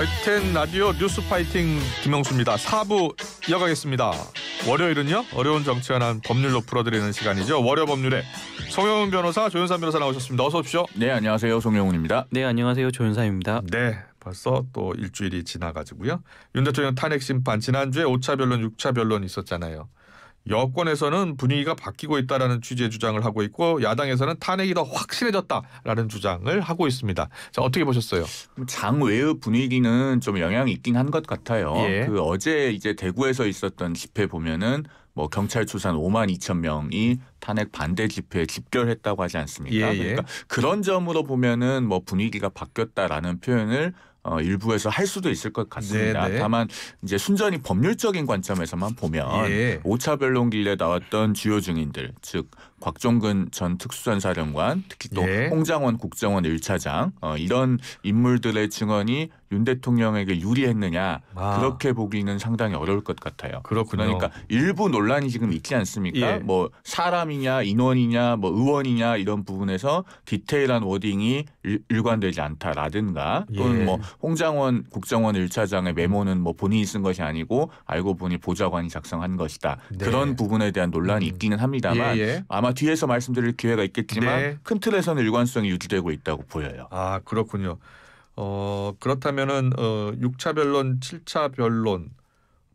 할텐 라디오 뉴스 파이팅 김영수입니다. 4부 이어가겠습니다. 월요일은요, 어려운 정치 현안 법률로 풀어드리는 시간이죠. 월요 법률에 송영훈 변호사, 조윤선 변호사 나오셨습니다. 어서 오십시오. 네, 안녕하세요. 송영훈입니다. 네, 안녕하세요. 조윤사입니다. 네, 벌써 또 일주일이 지나가지고요. 윤 대통령 탄핵 심판 지난주에 5차 변론, 6차 변론이 있었잖아요. 여권에서는 분위기가 바뀌고 있다라는 취지의 주장을 하고 있고 야당에서는 탄핵이 더 확실해졌다라는 주장을 하고 있습니다. 자, 어떻게 보셨어요? 장외의 분위기는 좀 영향이 있긴 한 것 같아요. 예. 그 어제 이제 대구에서 있었던 집회 보면은 뭐 경찰 추산 5만 2천 명이 탄핵 반대 집회에 집결했다고 하지 않습니까? 예, 예. 그러니까 그런 점으로 보면은 뭐 분위기가 바뀌었다라는 표현을 일부에서 할 수도 있을 것 같습니다. 네네. 다만 이제 순전히 법률적인 관점에서만 보면 예. 5차 변론길에 나왔던 주요 증인들, 즉 곽종근 전 특수전사령관, 특히 또 예. 홍장원 국정원 1차장 이런 인물들의 증언이 윤 대통령에게 유리했느냐 그렇게 보기는 상당히 어려울 것 같아요. 그렇군요. 그러니까 일부 논란이 지금 있지 않습니까? 예. 뭐 사람이냐 인원이냐 뭐 의원이냐 이런 부분에서 디테일한 워딩이 일관되지 않다라든가 또는 예. 뭐 홍장원 국정원 1차장의 메모는 뭐 본인이 쓴 것이 아니고 알고 보니 보좌관이 작성한 것이다. 네. 그런 부분에 대한 논란이 있기는 합니다만 예. 아마 뒤에서 말씀드릴 기회가 있겠지만 네. 큰 틀에서는 일관성이 유지되고 있다고 보여요. 아, 그렇군요. 그렇다면은 6차 변론, 7차 변론,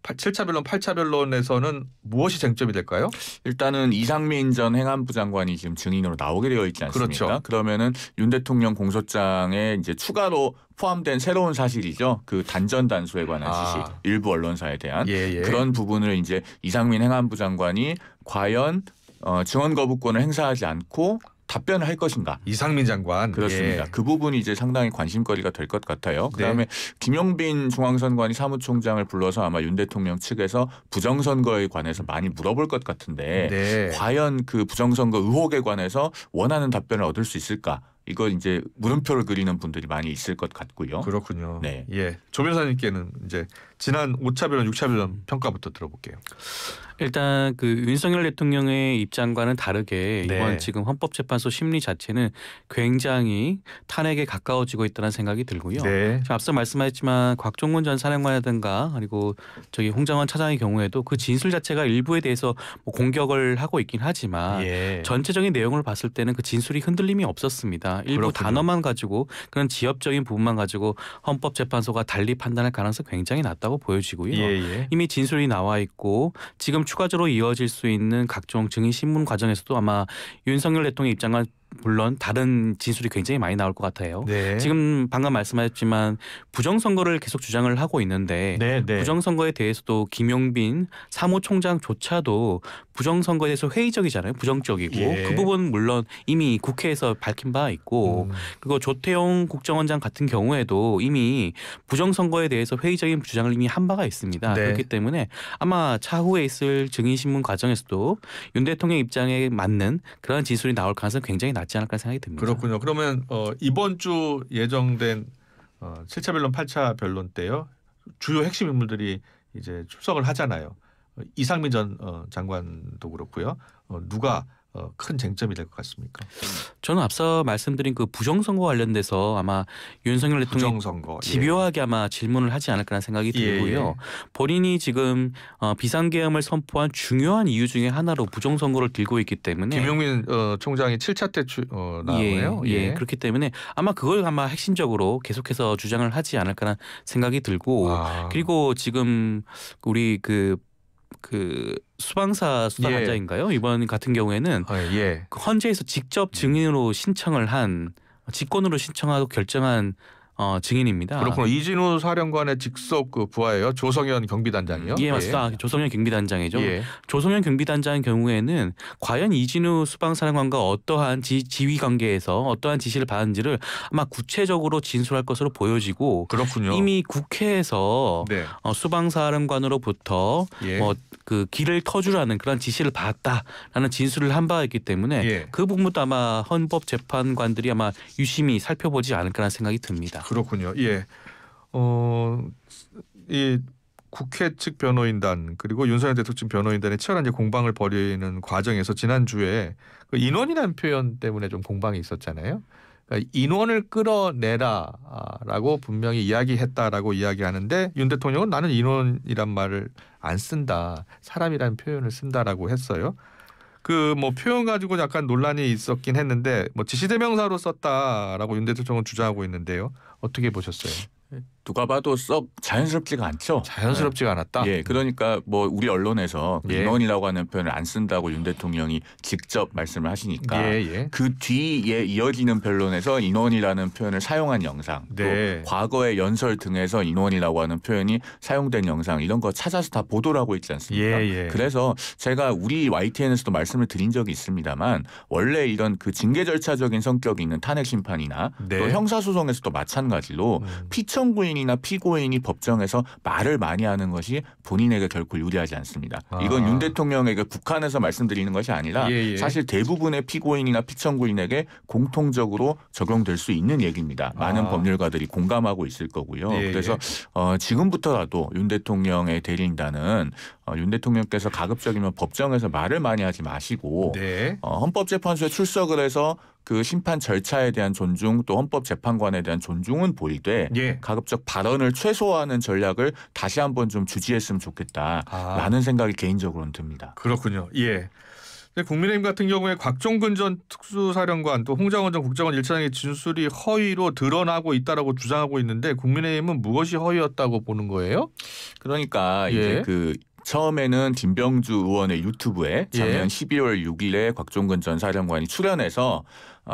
7차 변론, 8차 변론에서는 무엇이 쟁점이 될까요? 일단은 이상민 전 행안부 장관이 지금 증인으로 나오게 되어 있지 않습니까? 그렇죠. 그러면은 윤 대통령 공소장에 이제 추가로 포함된 새로운 사실이죠. 그 단전 단수에 관한 지시, 일부 언론사에 대한 예. 그런 부분을 이제 이상민 행안부 장관이 과연 증언 거부권을 행사하지 않고 답변을 할 것인가? 이상민 장관. 그렇습니다. 예. 그 부분이 이제 상당히 관심거리가 될 것 같아요. 그다음에 김용빈 중앙선관위 사무총장을 불러서 아마 윤 대통령 측에서 부정선거에 관해서 많이 물어볼 것 같은데 네. 과연 그 부정선거 의혹에 관해서 원하는 답변을 얻을 수 있을까? 이거 이제 물음표를 그리는 분들이 많이 있을 것 같고요. 그렇군요. 네. 예. 조 변호사님께는 이제 지난 5차 변론, 6차 변론 평가부터 들어볼게요. 일단 그 윤석열 대통령의 입장과는 다르게 네. 이번 지금 헌법재판소 심리 자체는 굉장히 탄핵에 가까워지고 있다는 생각이 들고요. 네. 지금 앞서 말씀하셨지만 곽종근 전 사령관이라든가 그리고 저기 홍장원 차장의 경우에도 그 진술 자체가 일부에 대해서 뭐 공격을 하고 있긴 하지만 예. 전체적인 내용을 봤을 때는 그 진술이 흔들림이 없었습니다. 일부 그렇군요. 단어만 가지고 그런 지엽적인 부분만 가지고 헌법재판소가 달리 판단할 가능성이 굉장히 낮다고 보여지고요. 예. 이미 진술이 나와 있고 지금 추가적으로 이어질 수 있는 각종 증인 신문 과정에서도 아마 윤석열 대통령의 입장과 물론 다른 진술이 굉장히 많이 나올 것 같아요. 네. 지금 방금 말씀하셨지만 부정선거를 계속 주장을 하고 있는데 네. 부정선거에 대해서도 김용빈 사무총장조차도 부정선거에 대해서 회의적이잖아요. 부정적이고 예. 그 부분 물론 이미 국회에서 밝힌 바 있고 그리고 조태용 국정원장 같은 경우에도 이미 부정선거에 대해서 회의적인 주장을 이미 한 바가 있습니다. 네. 그렇기 때문에 아마 차후에 있을 증인신문 과정에서도 윤 대통령 입장에 맞는 그런 진술이 나올 가능성이 굉장히 낮지 않을까 생각이 듭니다. 그렇군요. 그러면 이번 주 예정된 7차 변론, 8차 변론 때요. 주요 핵심 인물들이 이제 출석을 하잖아요. 이상민 전 장관도 그렇고요. 누가 큰 쟁점이 될 것 같습니까? 저는 앞서 말씀드린 그 부정선거 관련돼서 아마 윤석열 대통령이 부정선거 집요하게 아마 질문을 하지 않을까라는 생각이 들고요. 본인이 지금 비상계엄을 선포한 중요한 이유 중에 하나로 부정선거를 들고 있기 때문에 김용민 총장이 7차 때 나오네요. 예. 그렇기 때문에 아마 그걸 아마 핵심적으로 계속해서 주장을 하지 않을까라는 생각이 들고 그리고 지금 우리 그 수방사 수사관장인가요? 이번 같은 경우에는 그 헌재에서 직접 증인으로 신청을 한 직권으로 신청하고 결정한 증인입니다. 그렇구나. 이진우 사령관의 직속 그 부하예요. 조성현 경비단장이요. 예, 맞습니다. 조성현 경비단장이죠. 예. 조성현 경비단장의 경우에는 과연 이진우 수방사령관과 어떠한 지휘 관계에서 어떠한 지시를 받은지를 아마 구체적으로 진술할 것으로 보여지고 그렇군요. 이미 국회에서 네. 수방사령관으로부터 뭐 그 길을 터주라는 그런 지시를 받았다라는 진술을 한 바 있기 때문에 그 부분도 아마 헌법재판관들이 아마 유심히 살펴보지 않을까라는 생각이 듭니다. 그렇군요. 예. 이 국회 측 변호인단 그리고 윤석열 대통령 측 변호인단의 치열한 공방을 벌이는 과정에서 지난주에 그 인원이라는 표현 때문에 좀 공방이 있었잖아요. 그러니까 인원을 끌어내라라고 분명히 이야기했다라고 이야기하는데 윤 대통령은 나는 인원이란 말을 안 쓴다. 사람이라는 표현을 쓴다라고 했어요. 그 뭐 표현 가지고 약간 논란이 있었긴 했는데 뭐 지시대명사로 썼다라고 윤 대통령은 주장하고 있는데요. 어떻게 보셨어요? 누가 봐도 썩 자연스럽지가 않죠. 자연스럽지가 않았다. 예, 그러니까 뭐 우리 언론에서 그 예. 인원이라고 하는 표현을 안 쓴다고 윤 대통령이 직접 말씀을 하시니까 예. 그 뒤에 이어지는 변론에서 인원이라는 표현을 사용한 영상, 네. 또 과거의 연설 등에서 인원이라고 하는 표현이 사용된 영상 이런 거 찾아서 다 보도를 하고 있지 않습니까? 예. 그래서 제가 우리 YTN에서도 말씀을 드린 적이 있습니다만 원래 이런 그 징계 절차적인 성격이 있는 탄핵 심판이나 네. 또 형사소송에서도 마찬가지로 피청구인이나 피고인이 법정에서 말을 많이 하는 것이 본인에게 결코 유리하지 않습니다. 이건 윤 대통령에게 국한해서 말씀드리는 것이 아니라 사실 대부분의 피고인이나 피청구인에게 공통적으로 적용될 수 있는 얘기입니다. 많은 법률가들이 공감하고 있을 거고요. 그래서 지금부터라도 윤 대통령의 대리인단은 윤 대통령께서 가급적이면 법정에서 말을 많이 하지 마시고 네. 헌법재판소에 출석을 해서 그 심판 절차에 대한 존중 또 헌법재판관에 대한 존중은 보이되 가급적 발언을 최소화하는 전략을 다시 한번 좀 주지했으면 좋겠다라는 생각이 개인적으로는 듭니다. 그렇군요. 예. 국민의힘 같은 경우에 곽종근 전 특수사령관 또 홍장원 전 국정원 1차장의 진술이 허위로 드러나고 있다라고 주장하고 있는데 국민의힘은 무엇이 허위였다고 보는 거예요? 그러니까 이제 그 처음에는 김병주 의원의 유튜브에 작년 12월 6일에 곽종근 전 사령관이 출연해서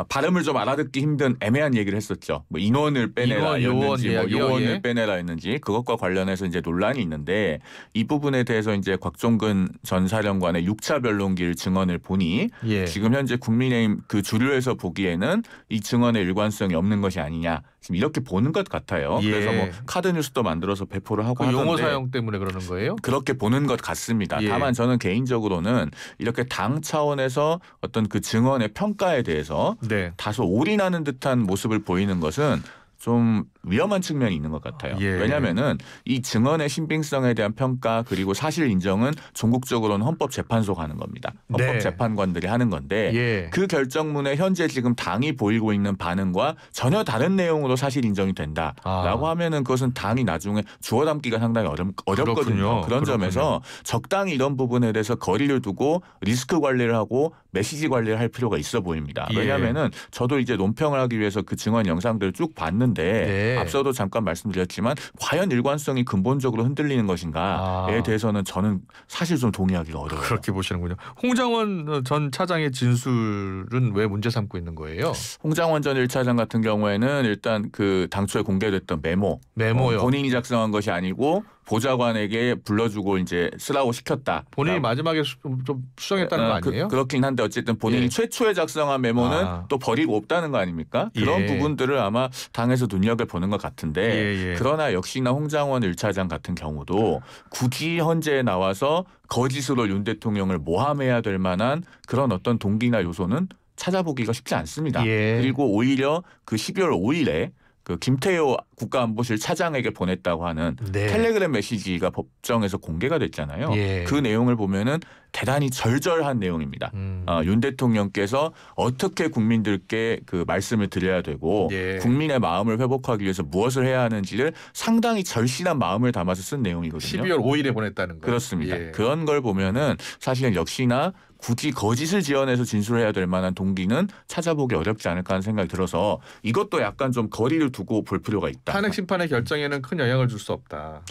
발음을 좀 알아듣기 힘든 애매한 얘기를 했었죠. 뭐 인원을 빼내라였는지 뭐 요원을 빼내라 했는지 그것과 관련해서 이제 논란이 있는데 이 부분에 대해서 이제 곽종근 전 사령관의 6차 변론기일 증언을 보니 지금 현재 국민의힘 그 주류에서 보기에는 이 증언의 일관성이 없는 것이 아니냐 지금 이렇게 보는 것 같아요. 그래서 뭐 카드 뉴스도 만들어서 배포를 하고 하던데 용어 사용 때문에 그러는 거예요? 그렇게 보는 것 같습니다. 다만 저는 개인적으로는 이렇게 당 차원에서 어떤 그 증언의 평가에 대해서 다소 올인하는 듯한 모습을 보이는 것은 좀 위험한 측면이 있는 것 같아요. 왜냐하면은 이 증언의 신빙성에 대한 평가 그리고 사실 인정은 종국적으로는 헌법재판소가 하는 겁니다. 헌법재판관들이 하는 건데 그 결정문에 현재 지금 당이 보이고 있는 반응과 전혀 다른 내용으로 사실 인정이 된다라고 하면은 그것은 당이 나중에 주워 담기가 상당히 어렵거든요. 그런 점에서 적당히 이런 부분에 대해서 거리를 두고 리스크 관리를 하고 메시지 관리를 할 필요가 있어 보입니다. 왜냐하면은 저도 이제 논평을 하기 위해서 그 증언 영상들을 쭉 봤는데 앞서도 잠깐 말씀드렸지만 과연 일관성이 근본적으로 흔들리는 것인가에 대해서는 저는 사실 좀 동의하기가 어려워요. 그렇게 보시는군요. 홍장원 전 차장의 진술은 왜 문제 삼고 있는 거예요? 홍장원 전 1차장 같은 경우에는 일단 그 당초에 공개됐던 메모요. 본인이 작성한 것이 아니고 보좌관에게 불러주고 이제 쓰라고 시켰다. 본인이 마지막에 좀 수정했다는 거 아니에요? 그렇긴 한데 어쨌든 본인이 최초에 작성한 메모는 또 버리고 없다는 거 아닙니까? 그런 부분들을 아마 당에서 눈여겨보는 것 같은데 그러나 역시나 홍장원 1차장 같은 경우도 굳이 현재에 나와서 거짓으로 윤 대통령을 모함해야 될 만한 그런 어떤 동기나 요소는 찾아보기가 쉽지 않습니다. 그리고 오히려 그 12월 5일에 그 김태효 국가안보실 차장에게 보냈다고 하는 텔레그램 메시지가 법정에서 공개가 됐잖아요. 그 내용을 보면은 대단히 절절한 내용입니다. 윤 대통령께서 어떻게 국민들께 그 말씀을 드려야 되고 국민의 마음을 회복하기 위해서 무엇을 해야 하는지를 상당히 절실한 마음을 담아서 쓴 내용이거든요. 12월 5일에 보냈다는 거예요. 그렇습니다. 그런 걸 보면은 사실은 역시나 굳이 거짓을 지어내서 진술해야 될 만한 동기는 찾아보기 어렵지 않을까 하는 생각이 들어서 이것도 약간 좀 거리를 두고 볼 필요가 있다. 탄핵 심판의 결정에는 큰 영향을 줄 수 없다.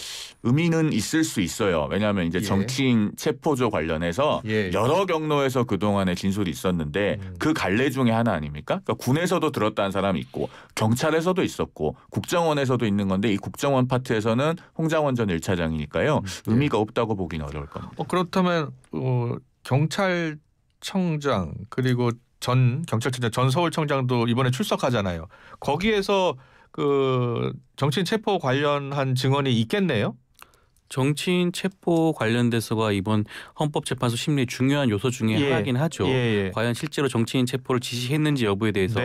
의미는 있을 수 있어요. 왜냐하면 이제 정치인 체포조 관련해서 여러 경로에서 그동안의 진술이 있었는데 그 갈래 중에 하나 아닙니까? 그러니까 군에서도 들었다는 사람이 있고 경찰에서도 있었고 국정원에서도 있는 건데 이 국정원 파트에서는 홍장원 전 1차장이니까요. 의미가 없다고 보기는 어려울 겁니다. 그렇다면 경찰청장 그리고 전 경찰청장 전 서울청장도 이번에 출석하잖아요. 거기에서 그 정치인 체포 관련한 증언이 있겠네요. 정치인 체포 관련돼서가 이번 헌법재판소 심리의 중요한 요소 중에 하나긴 하죠. 과연 실제로 정치인 체포를 지시했는지 여부에 대해서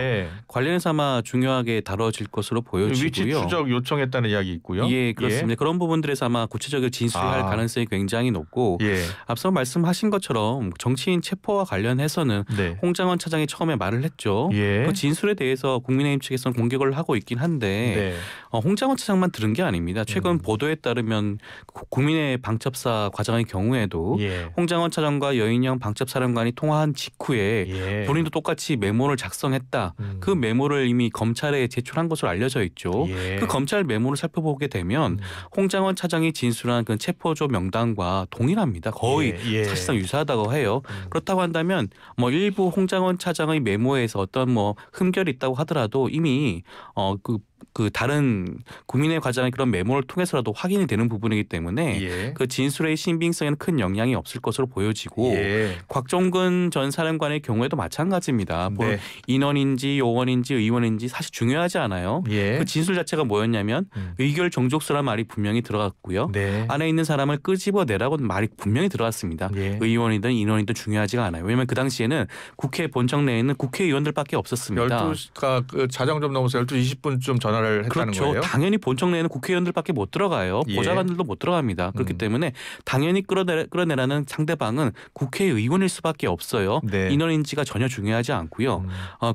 관련해서 아마 중요하게 다뤄질 것으로 보여지고요. 위치 추적 요청했다는 이야기 있고요. 예, 그렇습니다. 그런 부분들에서 아마 구체적인 진술할 가능성이 굉장히 높고 앞서 말씀하신 것처럼 정치인 체포와 관련해서는 홍장원 차장이 처음에 말을 했죠. 그 진술에 대해서 국민의힘 측에서는 공격을 하고 있긴 한데 홍장원 차장만 들은 게 아닙니다. 최근 보도에 따르면 국민의 방첩사 과장의 경우에도 홍장원 차장과 여인영 방첩사령관이 통화한 직후에 본인도 똑같이 메모를 작성했다. 그 메모를 이미 검찰에 제출한 것으로 알려져 있죠. 그 검찰 메모를 살펴보게 되면 홍장원 차장이 진술한 그 체포조 명단과 동일합니다. 거의 사실상 유사하다고 해요. 그렇다고 한다면 뭐 일부 홍장원 차장의 메모에서 어떤 뭐 흠결이 있다고 하더라도 이미 그 다른 국민의 과장의 그런 메모를 통해서라도 확인이 되는 부분이기 때문에 그 진술의 신빙성에는 큰 영향이 없을 것으로 보여지고 곽종근 전 사령관의 경우에도 마찬가지입니다. 인원인지 요원인지 의원인지 사실 중요하지 않아요. 그 진술 자체가 뭐였냐면 의결 정족수라는 말이 분명히 들어갔고요. 안에 있는 사람을 끄집어내라고 말이 분명히 들어갔습니다. 의원이든 인원이든 중요하지가 않아요. 왜냐하면 그 당시에는 국회 본청 내에는 국회의원들밖에 없었습니다. 12시가 그 자정 좀 넘어서 12시 20분쯤 전화를 했다는 거예요? 당연히 본청 내에는 국회의원들밖에 못 들어가요. 보좌관들도 못 들어갑니다. 그렇기 때문에 당연히 끌어내라는 상대방은 국회의원일 수밖에 없어요. 인원인지가 전혀 중요하지 않고요.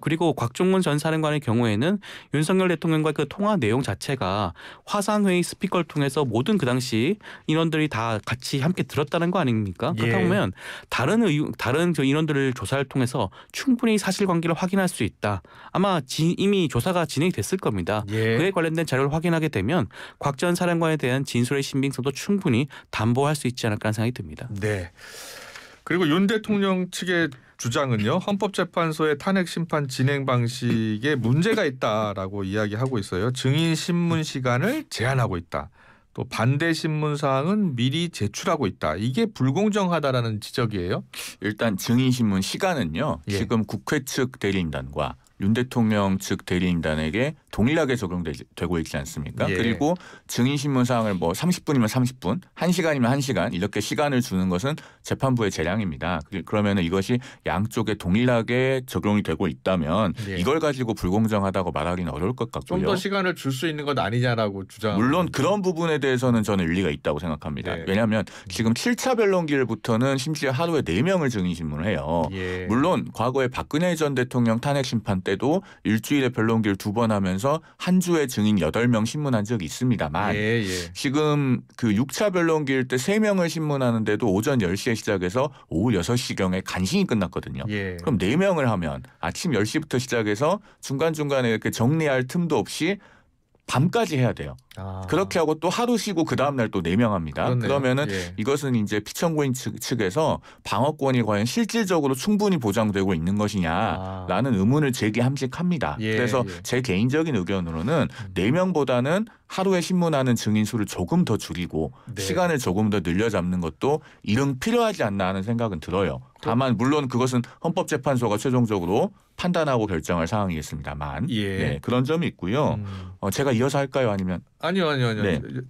그리고 곽종근 전 사령관의 경우에는 윤석열 대통령과 그 통화 내용 자체가 화상회의 스피커를 통해서 모든 그 당시 인원들이 다 같이 함께 들었다는 거 아닙니까? 그렇다 보면 다른 그 인원들을 조사를 통해서 충분히 사실관계를 확인할 수 있다. 아마 이미 조사가 진행이 됐을 겁니다. 그에 관련된 자료를 확인하게 되면 곽 전 사령관에 대한 진술의 신빙성도 충분히 담보할 수 있지 않을까 하는 생각이 듭니다. 네. 그리고 윤 대통령 측의 주장은요. 헌법재판소의 탄핵 심판 진행 방식에 문제가 있다라고 이야기하고 있어요. 증인 신문 시간을 제한하고 있다. 또 반대 신문 사항은 미리 제출하고 있다. 이게 불공정하다라는 지적이에요. 일단 증인 신문 시간은요. 지금 국회 측 대리인단과 윤 대통령 측 대리인단에게 동일하게 적용되고 있지 않습니까? 그리고 증인신문 사항을 뭐 30분이면 30분, 1시간이면 1시간 이렇게 시간을 주는 것은 재판부의 재량입니다. 그러면 이것이 양쪽에 동일하게 적용이 되고 있다면 이걸 가지고 불공정하다고 말하기는 어려울 것 같고요. 좀 더 시간을 줄 수 있는 건 아니냐라고 주장합니다. 물론 그런 부분에 대해서는 저는 일리가 있다고 생각합니다. 왜냐하면 지금 7차 변론기일부터는 심지어 하루에 4명을 증인신문을 해요. 물론 과거에 박근혜 전 대통령 탄핵 심판 때도 일주일에 변론기를 2번 하면서 한 주에 증인 8명 신문한 적이 있습니다만 지금 그 6차 변론기일 때 3명을 신문하는데도 오전 10시에 시작해서 오후 6시경에 간신히 끝났거든요. 그럼 4명을 하면 아침 10시부터 시작해서 중간중간에 이렇게 정리할 틈도 없이 밤까지 해야 돼요. 그렇게 하고 또 하루 쉬고 그 다음날 또 4명 합니다. 그러면은 이것은 이제 피청구인 측에서 방어권이 과연 실질적으로 충분히 보장되고 있는 것이냐라는 의문을 제기함직합니다. 그래서 제 개인적인 의견으로는 4명보다는 하루에 신문하는 증인 수를 조금 더 줄이고 시간을 조금 더 늘려잡는 것도 이른 필요하지 않나 하는 생각은 들어요. 다만 물론 그것은 헌법재판소가 최종적으로 판단하고 결정할 사항이겠습니다만 그런 점이 있고요. 제가 이어서 할까요? 아니면 아니요.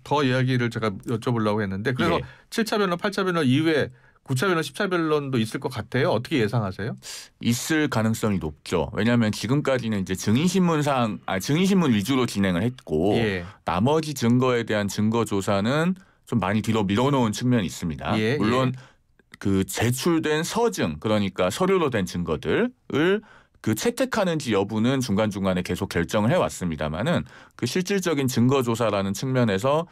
더 이야기를 제가 여쭤보려고 했는데 그래서 7차 변론, 8차 변론 이후에 9차 변론, 10차 변론도 있을 것 같아요. 어떻게 예상하세요? 있을 가능성이 높죠. 왜냐하면 지금까지는 이제 증인신문 위주로 진행을 했고 나머지 증거에 대한 증거 조사는 좀 많이 뒤로 밀어놓은 측면이 있습니다. 물론 그 제출된 서증 그러니까 서류로 된 증거들을 그 채택하는지 여부는 중간중간에 계속 결정을 해왔습니다마는 그 실질적인 증거 조사라는 측면에서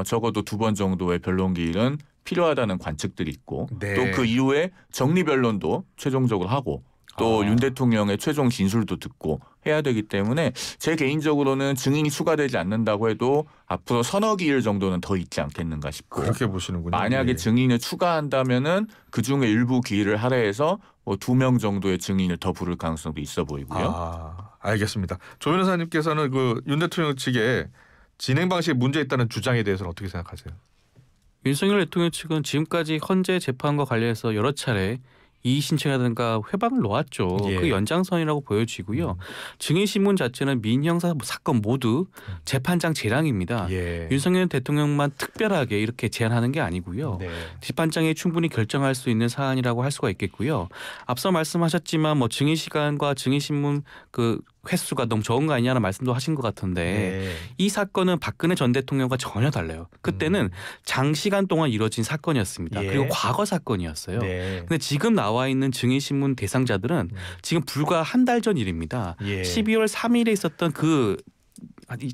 적어도 2번 정도의 변론기일은 필요하다는 관측들이 있고 또 그 이후에 정리 변론도 최종적으로 하고 또 윤 대통령의 최종 진술도 듣고 해야 되기 때문에 제 개인적으로는 증인이 추가되지 않는다고 해도 앞으로 서너 기일 정도는 더 있지 않겠는가 싶고 그렇게 보시는군요. 만약에 증인을 추가한다면은 그중에 일부 기일을 할애해서 뭐 2명 정도의 증인을 더 부를 가능성도 있어 보이고요. 알겠습니다. 조 변호사님께서는 그 윤 대통령 측의 진행 방식에 문제 있다는 주장에 대해서는 어떻게 생각하세요? 윤석열 대통령 측은 지금까지 헌재 재판과 관련해서 여러 차례 이의 신청이라든가 회방을 놓았죠. 예. 그 연장선이라고 보여지고요. 증인신문 자체는 민형사 사건 모두 재판장 재량입니다. 예. 윤석열 대통령만 특별하게 이렇게 제한하는 게 아니고요. 네. 재판장이 충분히 결정할 수 있는 사안이라고 할 수가 있겠고요. 앞서 말씀하셨지만 뭐 증인 시간과 증인신문 그 횟수가 너무 적은 거 아니냐는 말씀도 하신 것 같은데 네. 이 사건은 박근혜 전 대통령과 전혀 달라요. 그때는 장시간 동안 이뤄진 사건이었습니다. 예. 그리고 과거 사건이었어요. 네. 근데 지금 나와 있는 증인신문 대상자들은 지금 불과 한 달 전 일입니다. 예. 12월 3일에 있었던 그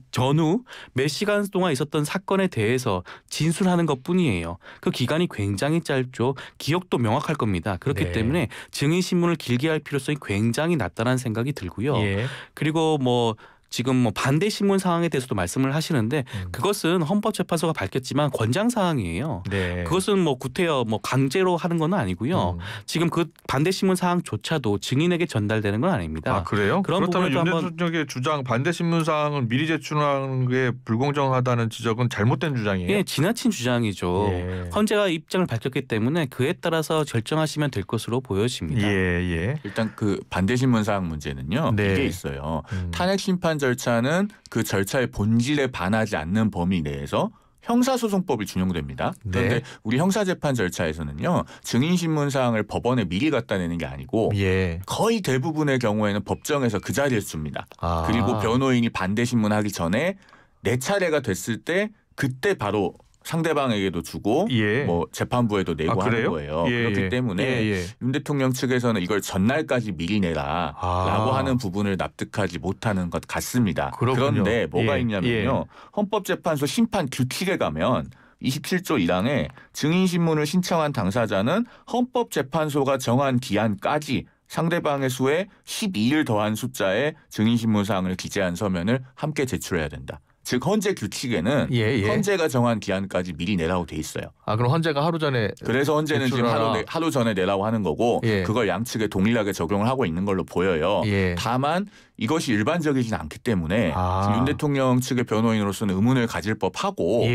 전후 몇 시간 동안 있었던 사건에 대해서 진술하는 것뿐이에요. 그 기간이 굉장히 짧죠. 기억도 명확할 겁니다. 그렇기 네. 때문에 증인신문을 길게 할 필요성이 굉장히 낮다는 생각이 들고요. 예. 그리고 뭐 지금 뭐 반대 신문 사항에 대해서도 말씀을 하시는데 그것은 헌법재판소가 밝혔지만 권장 사항이에요. 네. 그것은 뭐 구태여 뭐 강제로 하는 건 아니고요. 지금 그 반대 신문 사항조차도 증인에게 전달되는 건 아닙니다. 아 그래요? 그런 그렇다면 부분도 윤 대통령의 주장 반대 신문 사항은 미리 제출하는 게 불공정하다는 지적은 잘못된 주장이에요. 예, 지나친 주장이죠. 예. 헌재가 입장을 밝혔기 때문에 그에 따라서 결정하시면 될 것으로 보여집니다. 예. 일단 그 반대 신문 사항 문제는요. 네. 이게 있어요. 탄핵 심판 절차는 그 절차의 본질에 반하지 않는 범위 내에서 형사소송법이 준용됩니다. 그런데 네. 우리 형사재판 절차에서는요. 증인신문 사항을 법원에 미리 갖다 내는 게 아니고 예. 거의 대부분의 경우에는 법정에서 그 자리에서 줍니다. 아. 그리고 변호인이 반대 신문하기 전에 내 차례가 됐을 때 그때 바로 상대방에게도 주고 예. 뭐 재판부에도 내고 하는 그래요? 거예요. 예, 그렇기 예. 때문에 예. 윤 대통령 측에서는 이걸 전날까지 미리 내라라고 하는 부분을 납득하지 못하는 것 같습니다. 그렇군요. 그런데 뭐가 예. 있냐면요. 헌법재판소 심판 규칙에 가면 27조 1항에 증인신문을 신청한 당사자는 헌법재판소가 정한 기한까지 상대방의 수에 12일 더한 숫자의 증인신문사항을 기재한 서면을 함께 제출해야 된다. 즉 헌재 규칙에는 헌재가 정한 기한까지 미리 내라고 돼 있어요. 아 그럼 헌재가 하루 전에 그래서 헌재는 지금 하루 전에 내라고 하는 거고 그걸 양측에 동일하게 적용을 하고 있는 걸로 보여요. 다만 이것이 일반적이진 않기 때문에 윤 대통령 측의 변호인으로서는 의문을 가질 법하고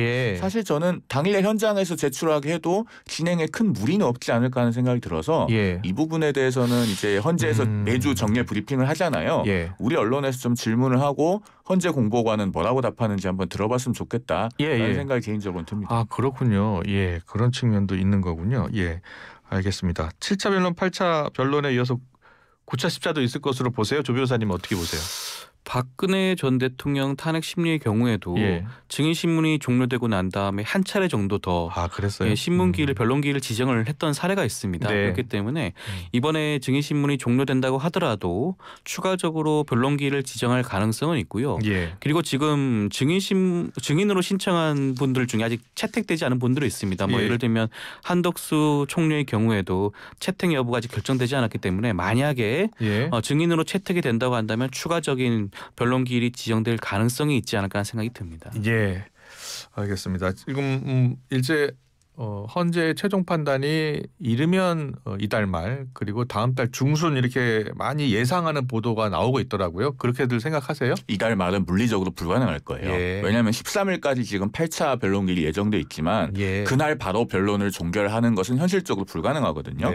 사실 저는 당일에 현장에서 제출하게 해도 진행에 큰 무리는 없지 않을까 하는 생각이 들어서 이 부분에 대해서는 이제 헌재에서 매주 정례 브리핑을 하잖아요. 우리 언론에서 좀 질문을 하고 헌재 공보관은 뭐라고 답하는지 한번 들어봤으면 좋겠다 라는 생각이 개인적으로 듭니다. 아 그렇군요. 예, 그런 측면도 있는 거군요. 예, 알겠습니다. 7차 변론, 8차 변론에 이어서 9차, 10차도 있을 것으로 보세요. 조 변호사님 어떻게 보세요? 박근혜 전 대통령 탄핵 심리의 경우에도 증인신문이 종료되고 난 다음에 한 차례 정도 더 그랬어요? 신문기일, 변론기일을 지정을 했던 사례가 있습니다. 그렇기 때문에 이번에 증인신문이 종료된다고 하더라도 추가적으로 변론기일을 지정할 가능성은 있고요. 그리고 지금 증인으로 신청한 분들 중에 아직 채택되지 않은 분들이 있습니다. 뭐 예를 들면 한덕수 총리의 경우에도 채택 여부가 아직 결정되지 않았기 때문에 만약에 증인으로 채택이 된다고 한다면 추가적인 변론기일이 지정될 가능성이 있지 않을까 하는 생각이 듭니다. 예, 알겠습니다. 지금 이제 헌재의 최종 판단이 이르면 이달 말 그리고 다음 달 중순 이렇게 많이 예상하는 보도가 나오고 있더라고요. 그렇게들 생각하세요? 이달 말은 물리적으로 불가능할 거예요. 왜냐하면 13일까지 지금 8차 변론기일이 예정돼 있지만 그날 바로 변론을 종결하는 것은 현실적으로 불가능하거든요.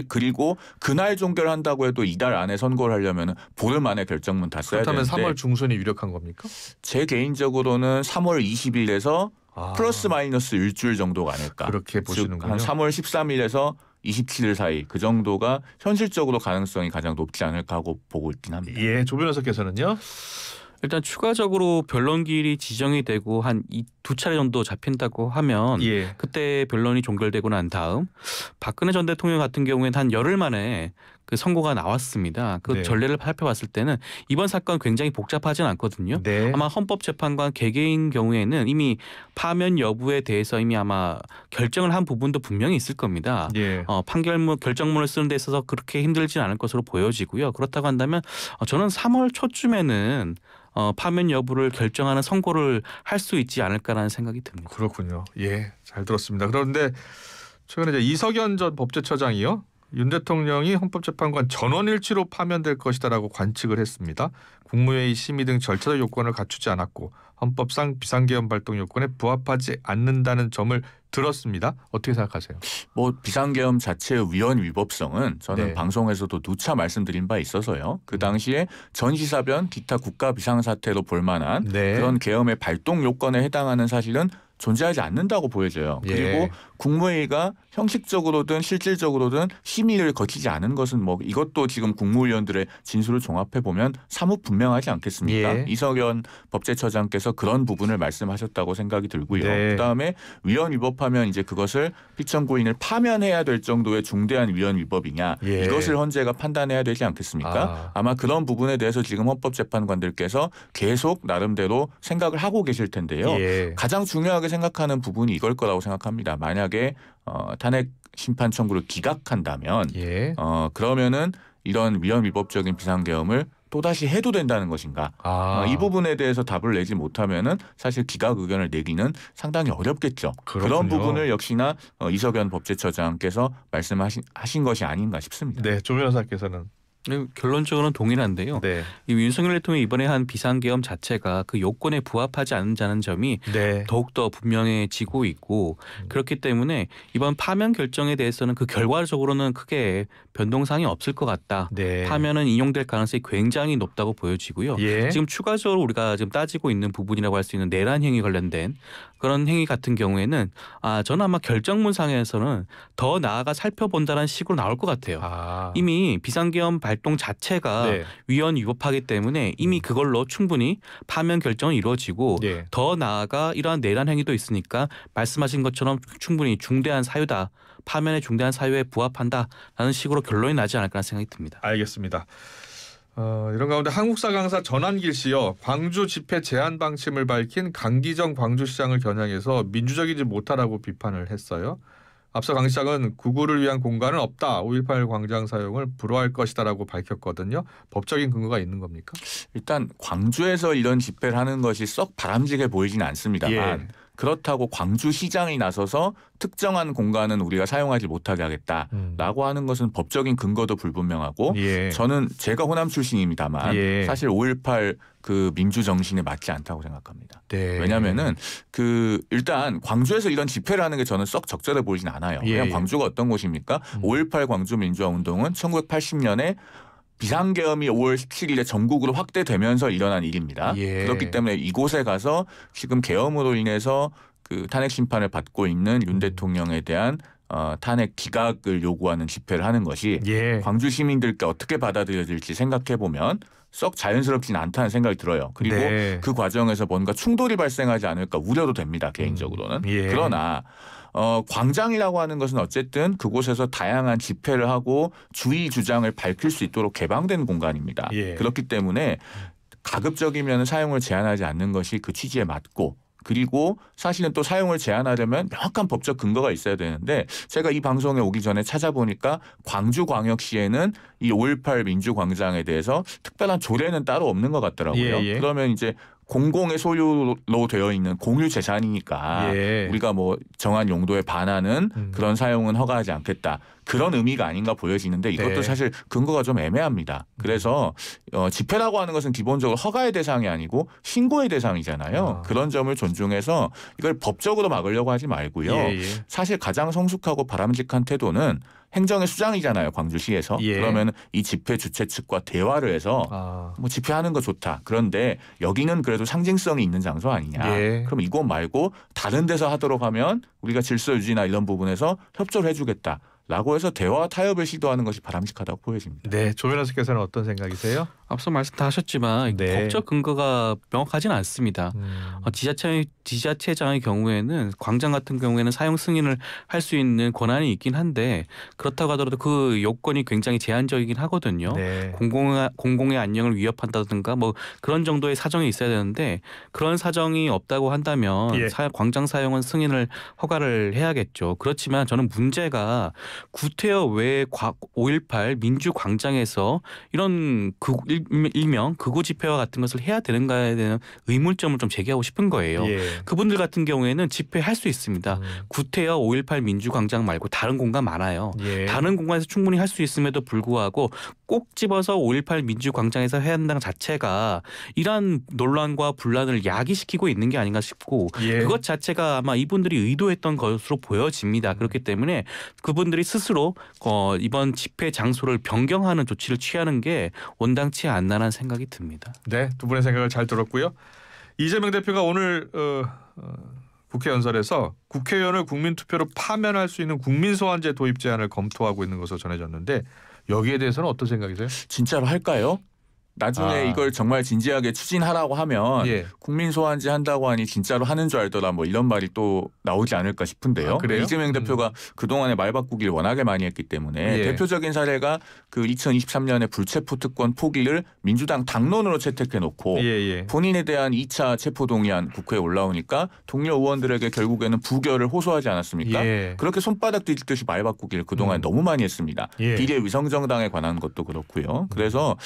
그리고 그날 종결한다고 해도 이달 안에 선고를 하려면 보름 안에 결정문 다 써야 되는데 그렇다면 3월 중순이 유력한 겁니까? 제 개인적으로는 3월 20일에서 플러스 마이너스 일주일 정도가 아닐까. 그렇게 보시는군요. 한 3월 13일에서 27일 사이 그 정도가 현실적으로 가능성이 가장 높지 않을까 하고 보고 있긴 합니다. 예, 조 변호사께서는요? 일단 추가적으로 변론기일이 지정이 되고 한 두 차례 정도 잡힌다고 하면 그때 변론이 종결되고 난 다음 박근혜 전 대통령 같은 경우에는 한 열흘 만에 그 선고가 나왔습니다. 그 전례를 살펴봤을 때는 이번 사건 굉장히 복잡하진 않거든요. 아마 헌법재판관 개개인 경우에는 이미 파면 여부에 대해서 이미 아마 결정을 한 부분도 분명히 있을 겁니다. 판결문 결정문을 쓰는 데 있어서 그렇게 힘들진 않을 것으로 보여지고요. 그렇다고 한다면 저는 3월 초쯤에는 파면 여부를 결정하는 선고를 할 수 있지 않을까라는 생각이 듭니다. 그렇군요. 예, 잘 들었습니다. 그런데 최근에 이제 이석연 전 법제처장이요. 윤 대통령이 헌법재판관 전원일치로 파면될 것이다라고 관측을 했습니다. 국무회의 심의 등 절차적 요건을 갖추지 않았고 헌법상 비상계엄 발동 요건에 부합하지 않는다는 점을 들었습니다. 어떻게 생각하세요? 뭐 비상계엄 자체의 위헌 위법성은 저는 네. 방송에서도 누차 말씀드린 바 있어서요. 그 당시에 전시사변 기타 국가 비상사태로 볼 만한 네. 그런 계엄의 발동 요건에 해당하는 사실은 존재하지 않는다고 보여져요. 예. 그리고 국무회의가 형식적으로든 실질적으로든 심의를 거치지 않은 것은 뭐 이것도 지금 국무위원들의 진술을 종합해 보면 사뭇 분명하지 않겠습니까? 예. 이석연 법제처장께서 그런 부분을 말씀하셨다고 생각이 들고요. 네. 그다음에 위헌 위법하면 이제 그것을 피청구인을 파면해야 될 정도의 중대한 위헌 위법이냐 예. 이것을 헌재가 판단해야 되지 않겠습니까? 아마 그런 부분에 대해서 지금 헌법재판관들께서 계속 나름대로 생각을 하고 계실 텐데요. 예. 가장 중요하게 생각하는 부분이 이걸 거라고 생각합니다. 만약에 탄핵 심판 청구를 기각한다면 예. 그러면은 이런 위헌 위법적인 비상계엄을 또다시 해도 된다는 것인가? 이 부분에 대해서 답을 내지 못하면은 사실 기각 의견을 내기는 상당히 어렵겠죠. 그렇군요. 그런 부분을 역시나 이석연 법제처장께서 말씀하신 것이 아닌가 싶습니다. 네, 조 변호사께서는 결론적으로는 동일한데요. 네. 이 윤석열 대통령이 이번에 한 비상계엄 자체가 그 요건에 부합하지 않는다는 점이 네. 더욱더 분명해지고 있고 그렇기 때문에 이번 파면 결정에 대해서는 그 결과적으로는 크게 변동사항이 없을 것 같다. 네. 파면은 인용될 가능성이 굉장히 높다고 보여지고요. 예. 지금 추가적으로 우리가 지금 따지고 있는 부분이라고 할 수 있는 내란 행위 관련된 그런 행위 같은 경우에는 저는 아마 결정문상에서는 더 나아가 살펴본다는 식으로 나올 것 같아요. 이미 비상계엄 발동 자체가 네. 위헌 위법하기 때문에 이미 그걸로 충분히 파면 결정은 이루어지고 네. 더 나아가 이러한 내란 행위도 있으니까 말씀하신 것처럼 충분히 중대한 사유다. 파면의 중대한 사유에 부합한다라는 식으로 결론이 나지 않을까 생각이 듭니다. 알겠습니다. 이런 가운데 한국사 강사 전한길 씨요. 광주 집회 제한 방침을 밝힌 강기정 광주시장을 겨냥해서 민주적이지 못하다고 비판을 했어요. 앞서 강 시장은 구구를 위한 공간은 없다. 5.18 광장 사용을 불허할 것이다라고 밝혔거든요. 법적인 근거가 있는 겁니까? 일단 광주에서 이런 집회를 하는 것이 썩 바람직해 보이지는 않습니다만 예. 그렇다고 광주시장이 나서서 특정한 공간은 우리가 사용하지 못하게 하겠다라고 하는 것은 법적인 근거도 불분명하고 예. 저는 제가 호남 출신입니다만 예. 사실 5.18 그 민주 정신에 맞지 않다고 생각합니다. 네. 왜냐하면은 일단 광주에서 이런 집회를 하는 게 저는 썩 적절해 보이진 않아요. 예. 그냥 광주가 어떤 곳입니까? 5.18 광주 민주화 운동은 1980년에 비상계엄이 5월 17일에 전국으로 확대되면서 일어난 일입니다. 예. 그렇기 때문에 이곳에 가서 지금 계엄으로 인해서 그 탄핵 심판을 받고 있는 윤 대통령에 대한 탄핵 기각을 요구하는 집회를 하는 것이 예. 광주 시민들께 어떻게 받아들여질지 생각해 보면 썩 자연스럽지는 않다는 생각이 들어요. 그리고 네. 그 과정에서 뭔가 충돌이 발생하지 않을까 우려도 됩니다. 개인적으로는. 예. 그러나 광장이라고 하는 것은 어쨌든 그곳에서 다양한 집회를 하고 주의 주장을 밝힐 수 있도록 개방된 공간입니다. 예. 그렇기 때문에 가급적이면 사용을 제한하지 않는 것이 그 취지에 맞고 그리고 사실은 또 사용을 제한하려면 명확한 법적 근거가 있어야 되는데 제가 이 방송에 오기 전에 찾아보니까 광주광역시에는 이 5.18 민주광장에 대해서 특별한 조례는 따로 없는 것 같더라고요. 예. 그러면 이제 공공의 소유로 되어 있는 공유 재산이니까 예. 우리가 뭐 정한 용도에 반하는 그런 사용은 허가하지 않겠다. 그런 의미가 아닌가 보여지는데 이것도 네. 사실 근거가 좀 애매합니다. 그래서 집회라고 하는 것은 기본적으로 허가의 대상이 아니고 신고의 대상이잖아요. 그런 점을 존중해서 이걸 법적으로 막으려고 하지 말고요. 예. 사실 가장 성숙하고 바람직한 태도는 행정의 수장이잖아요. 광주시에서. 예. 그러면 이 집회 주최 측과 대화를 해서 뭐 집회하는 거 좋다. 그런데 여기는 그래도 상징성이 있는 장소 아니냐. 예. 그럼 이곳 말고 다른 데서 하도록 하면 우리가 질서 유지나 이런 부분에서 협조를 해주겠다. 라고 해서 대화 타협을 시도하는 것이 바람직하다고 보여집니다. 네, 조 변호사께서는 어떤 생각이세요? 앞서 말씀 다 하셨지만 네. 법적 근거가 명확하지는 않습니다. 지자체장의 경우에는 광장 같은 경우에는 사용 승인을 할 수 있는 권한이 있긴 한데 그렇다고 하더라도 그 요건이 굉장히 제한적이긴 하거든요. 네. 공공의 안녕을 위협한다든가 뭐 그런 정도의 사정이 있어야 되는데 그런 사정이 없다고 한다면 예. 광장 사용은 승인을 허가를 해야겠죠. 그렇지만 저는 문제가 구태여 외 5.18 민주광장에서 이런 일명 극우 집회와 같은 것을 해야 되는가에 대한 의문점을 좀 제기하고 싶은 거예요. 예. 그분들 같은 경우에는 집회할 수 있습니다. 구태여 5.18 민주광장 말고 다른 공간 많아요. 예. 다른 공간에서 충분히 할 수 있음에도 불구하고 꼭 집어서 5.18 민주광장에서 해야 한다는 자체가 이러한 논란과 분란을 야기시키고 있는 게 아닌가 싶고 그것 자체가 아마 이분들이 의도했던 것으로 보여집니다. 그렇기 때문에 그분들이 스스로 이번 집회 장소를 변경하는 조치를 취하는 게 온당치 않나라는 생각이 듭니다. 네, 두 분의 생각을 잘 들었고요. 이재명 대표가 오늘 국회 연설에서 국회의원을 국민투표로 파면할 수 있는 국민소환제 도입 제안을 검토하고 있는 것으로 전해졌는데 여기에 대해서는 어떤 생각이세요? 진짜로 할까요? 나중에 이걸 정말 진지하게 추진하라고 하면 국민 소환제 한다고 하니 진짜로 하는 줄 알더라 뭐 이런 말이 또 나오지 않을까 싶은데요. 이재명 대표가 그동안에 말 바꾸기를 워낙에 많이 했기 때문에 대표적인 사례가 그 2023년에 불체포 특권 포기를 민주당 당론으로 채택해놓고 본인에 대한 2차 체포동의안 국회에 올라오니까 동료 의원들에게 결국에는 부결을 호소하지 않았습니까? 그렇게 손바닥 뒤집듯이 말 바꾸기를 그동안 너무 많이 했습니다. 비례 위성정당에 관한 것도 그렇고요. 그래서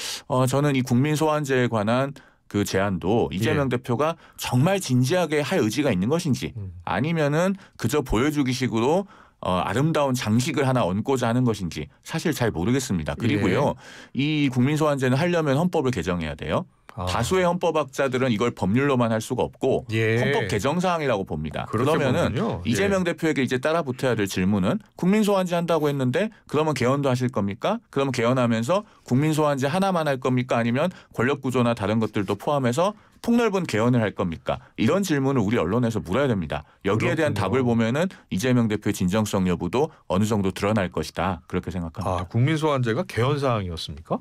저는 이 국민 소환제에 관한 그 제안도 이재명 대표가 정말 진지하게 할 의지가 있는 것인지 아니면은 그저 보여주기식으로 아름다운 장식을 하나 얹고자 하는 것인지 사실 잘 모르겠습니다. 그리고요. 이 국민 소환제는 하려면 헌법을 개정해야 돼요. 다수의 헌법학자들은 이걸 법률로만 할 수가 없고 헌법 개정 사항이라고 봅니다. 그러면은 이재명 대표에게 이제 따라붙어야 될 질문은 국민 소환제 한다고 했는데 그러면 개헌도 하실 겁니까? 그러면 개헌하면서 국민 소환제 하나만 할 겁니까? 아니면 권력 구조나 다른 것들도 포함해서 폭넓은 개헌을 할 겁니까? 이런 질문을 우리 언론에서 물어야 됩니다. 여기에 대한 답을 보면은 이재명 대표의 진정성 여부도 어느 정도 드러날 것이다. 그렇게 생각합니다. 국민 소환제가 개헌 사항이었습니까?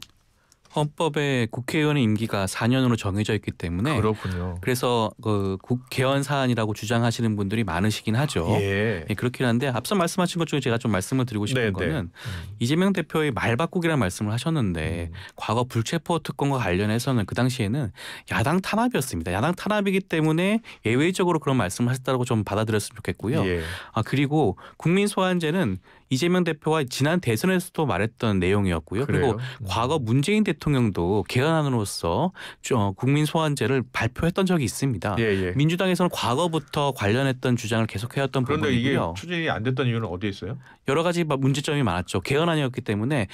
헌법에 국회의원의 임기가 4년으로 정해져 있기 때문에 그렇군요. 그래서 그 개헌 사안이라고 주장하시는 분들이 많으시긴 하죠. 그렇긴 한데 앞서 말씀하신 것 중에 제가 좀 말씀을 드리고 싶은 거는 이재명 대표의 말 바꾸기라는 말씀을 하셨는데 과거 불체포 특권과 관련해서는 그 당시에는 야당 탄압이었습니다. 야당 탄압이기 때문에 예외적으로 그런 말씀을 하셨다고 좀 받아들였으면 좋겠고요. 그리고 국민 소환제는 이재명 대표가 지난 대선에서도 말했던 내용이었고요. 그리고 과거 문재인 대통령도 개헌안으로서 국민 소환제를 발표했던 적이 있습니다. 민주당에서는 과거부터 관련했던 주장을 계속해왔던 부분이고요. 그런데 이게 추진이 안 됐던 이유는 어디에 있어요? 여러 가지 문제점이 많았죠. 개헌안이었기 때문에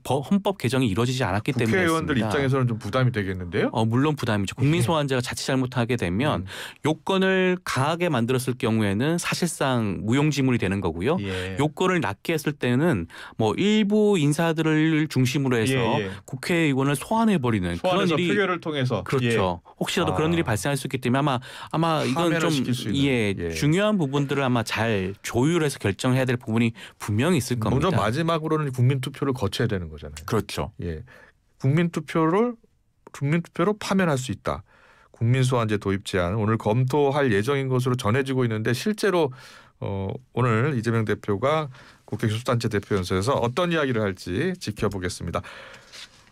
헌법 개정이 이루어지지 않았기 때문에 국회의원들 입장에서는 좀 부담이 되겠는데요? 물론 부담이죠. 국민 소환제가 자칫 잘못하게 되면 요건을 강하게 만들었을 경우에는 사실상 무용지물이 되는 거고요. 요건을 낮게 했을 때는 뭐 일부 인사들을 중심으로 해서 국회의원을 소환해버리는 그런 일이 표결을 통해서 그렇죠. 혹시라도 그런 일이 발생할 수 있기 때문에 아마 이건 좀 중요한 부분들을 아마 잘 조율해서 결정해야 될 부분이 분명히 있을 겁니다. 먼저 마지막으로는 국민투표를 거쳐야 되는 거잖아요. 그렇죠. 국민투표로 파면할 수 있다. 국민소환제 도입 제안 오늘 검토할 예정인 것으로 전해지고 있는데 실제로 오늘 이재명 대표가 국회 교섭단체 대표 연설에서 어떤 이야기를 할지 지켜보겠습니다.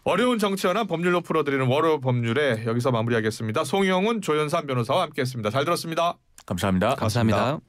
어려운 정치 현안 법률로 풀어드리는 월요 법률에 여기서 마무리하겠습니다. 송영훈, 조현삼 변호사와 함께했습니다. 잘 들었습니다. 감사합니다. 감사합니다.